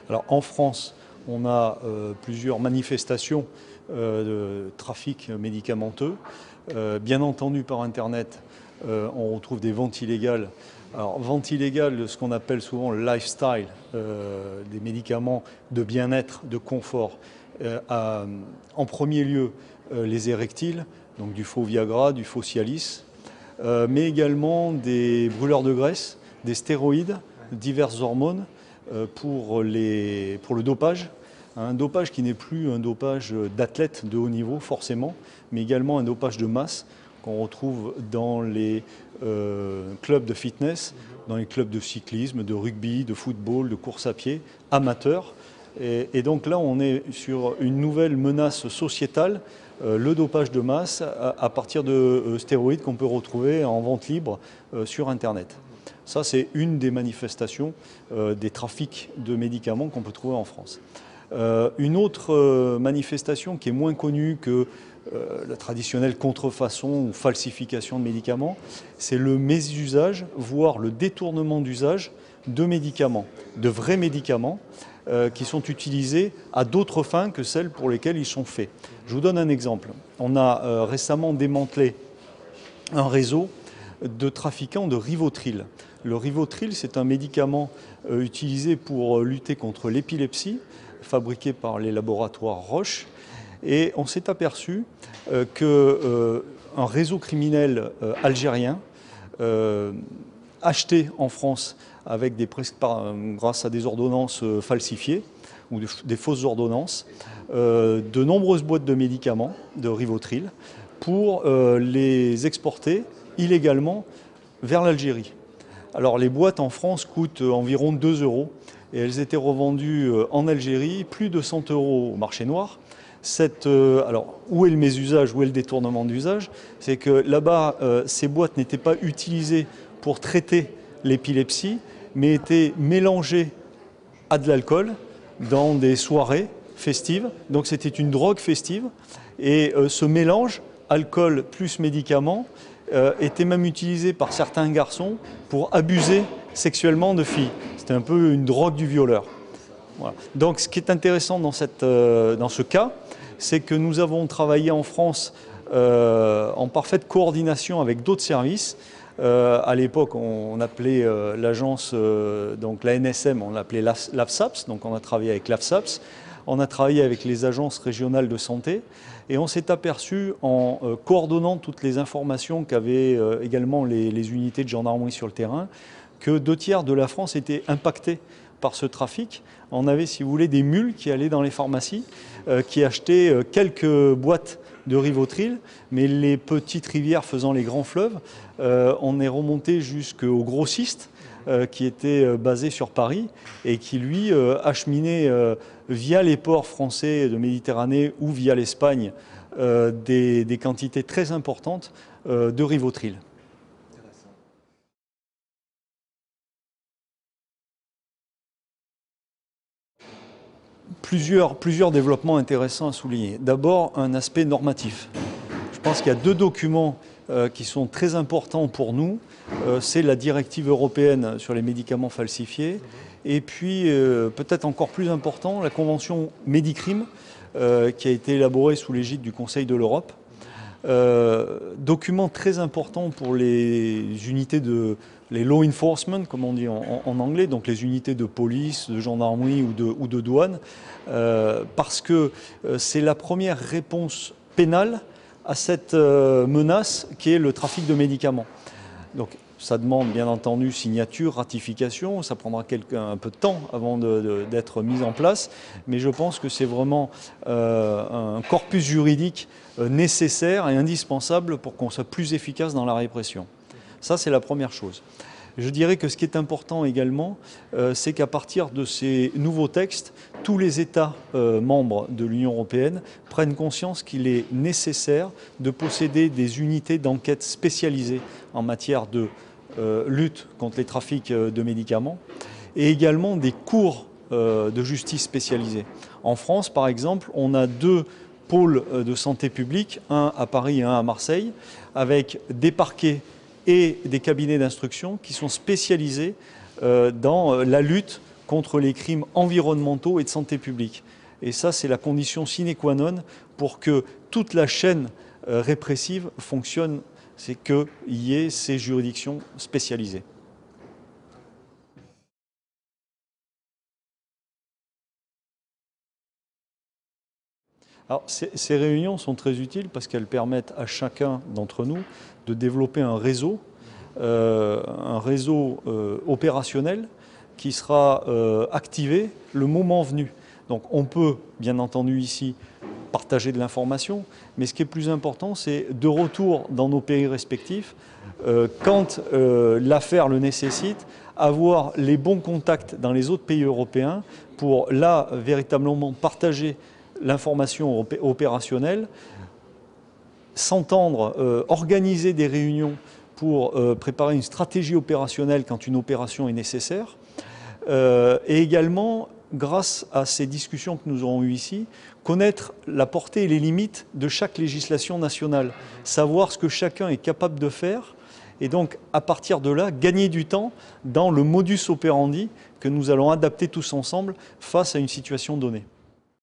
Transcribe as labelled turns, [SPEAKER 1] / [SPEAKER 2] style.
[SPEAKER 1] Alors en France, on a plusieurs manifestations de trafic médicamenteux. Bien entendu, par Internet, on retrouve des ventes illégales. Alors, vente illégale, ce qu'on appelle souvent le lifestyle, des médicaments de bien-être, de confort. En premier lieu, les érectiles, donc du faux Viagra, du faux Cialis, mais également des brûleurs de graisse, des stéroïdes, diverses hormones pour le dopage. Un dopage qui n'est plus un dopage d'athlète de haut niveau forcément, mais également un dopage de masse qu'on retrouve dans les clubs de fitness, dans les clubs de cyclisme, de rugby, de football, de course à pied, amateurs. Et donc là, on est sur une nouvelle menace sociétale, le dopage de masse, à partir de stéroïdes qu'on peut retrouver en vente libre sur Internet. Ça, c'est une des manifestations des trafics de médicaments qu'on peut trouver en France. Une autre manifestation qui est moins connue que la traditionnelle contrefaçon ou falsification de médicaments, c'est le mésusage, voire le détournement d'usage de médicaments, de vrais médicaments qui sont utilisés à d'autres fins que celles pour lesquelles ils sont faits. Je vous donne un exemple. On a récemment démantelé un réseau de trafiquants de Rivotril. Le Rivotril, c'est un médicament utilisé pour lutter contre l'épilepsie, fabriqué par les laboratoires Roche. Et on s'est aperçu qu'un réseau criminel algérien acheté en France avec grâce à des ordonnances falsifiées ou des fausses ordonnances, de nombreuses boîtes de médicaments, de Rivotril, pour les exporter illégalement vers l'Algérie. Alors les boîtes en France coûtent environ 2 € et elles étaient revendues en Algérie plus de 100 € au marché noir. Alors, où est le mésusage, où est le détournement d'usage? C'est que là-bas, ces boîtes n'étaient pas utilisées pour traiter l'épilepsie, mais étaient mélangées à de l'alcool dans des soirées festives. Donc c'était une drogue festive. Et ce mélange, alcool plus médicaments, était même utilisé par certains garçons pour abuser sexuellement de filles. C'était un peu une drogue du violeur. Voilà. Donc ce qui est intéressant dans ce cas, c'est que nous avons travaillé en France en parfaite coordination avec d'autres services. À l'époque, on appelait l'agence, donc la NSM, on l'appelait l'AFSAPS, donc on a travaillé avec l'AFSAPS. On a travaillé avec les agences régionales de santé et on s'est aperçu en coordonnant toutes les informations qu'avaient également les unités de gendarmerie sur le terrain que 2/3 de la France étaient impactés par ce trafic. On avait, si vous voulez, des mules qui allaient dans les pharmacies, qui achetaient quelques boîtes de Rivotril, mais les petites rivières faisant les grands fleuves, on est remonté jusqu'au grossiste qui était basé sur Paris et qui, lui, acheminait via les ports français de Méditerranée ou via l'Espagne des quantités très importantes de Rivotril. Plusieurs développements intéressants à souligner. D'abord, un aspect normatif. Je pense qu'il y a 2 documents qui sont très importants pour nous. C'est la directive européenne sur les médicaments falsifiés et puis peut-être encore plus important, la convention Médicrime qui a été élaborée sous l'égide du Conseil de l'Europe. Document très important pour les unités les law enforcement, comme on dit en anglais, donc les unités de police, de gendarmerie ou de douane, parce que c'est la première réponse pénale à cette menace qui est le trafic de médicaments. Donc ça demande bien entendu signature, ratification, ça prendra un peu de temps avant d'être mis en place, mais je pense que c'est vraiment un corpus juridique nécessaire et indispensable pour qu'on soit plus efficace dans la répression. Ça, c'est la première chose. Je dirais que ce qui est important également, c'est qu'à partir de ces nouveaux textes, tous les États membres de l'Union européenne prennent conscience qu'il est nécessaire de posséder des unités d'enquête spécialisées en matière de lutte contre les trafics de médicaments et également des cours de justice spécialisés. En France, par exemple, on a 2 pôles de santé publique, un à Paris et un à Marseille, avec des parquets et des cabinets d'instruction qui sont spécialisés dans la lutte contre les crimes environnementaux et de santé publique. Et ça, c'est la condition sine qua non pour que toute la chaîne répressive fonctionne, c'est qu'il y ait ces juridictions spécialisées. Alors, ces réunions sont très utiles parce qu'elles permettent à chacun d'entre nous de développer un réseau opérationnel qui sera activé le moment venu. Donc on peut, bien entendu ici, partager de l'information, mais ce qui est plus important, c'est de retour dans nos pays respectifs, quand l'affaire le nécessite, avoir les bons contacts dans les autres pays européens pour là, véritablement partager l'information opérationnelle, s'entendre, organiser des réunions pour préparer une stratégie opérationnelle quand une opération est nécessaire, et également, grâce à ces discussions que nous aurons eues ici, connaître la portée et les limites de chaque législation nationale, savoir ce que chacun est capable de faire, et donc à partir de là, gagner du temps dans le modus operandi que nous allons adapter tous ensemble face à une situation donnée.